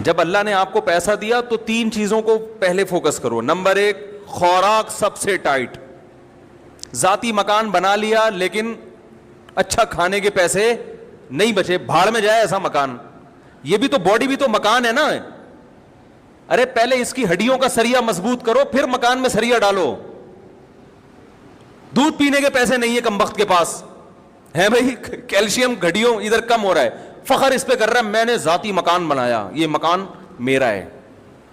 जब अल्लाह ने आपको पैसा दिया तो 3 चीजों को पहले फोकस करो। नंबर 1, खुराक सबसे टाइट। जाती मकान बना लिया लेकिन अच्छा खाने के पैसे नहीं बचे, भाड़ में जाए ऐसा मकान। ये भी तो बॉडी भी तो मकान है ना। अरे पहले इसकी हड्डियों का सरिया मजबूत करो, फिर मकान में सरिया डालो। दूध पीने के पैसे नहीं है कमबख्त के पास, है भाई, कैल्शियम हड्डियों इधर कम हो रहा है, फखर इस पे कर रहा है मैंने जाती मकान बनाया, ये मकान मेरा है।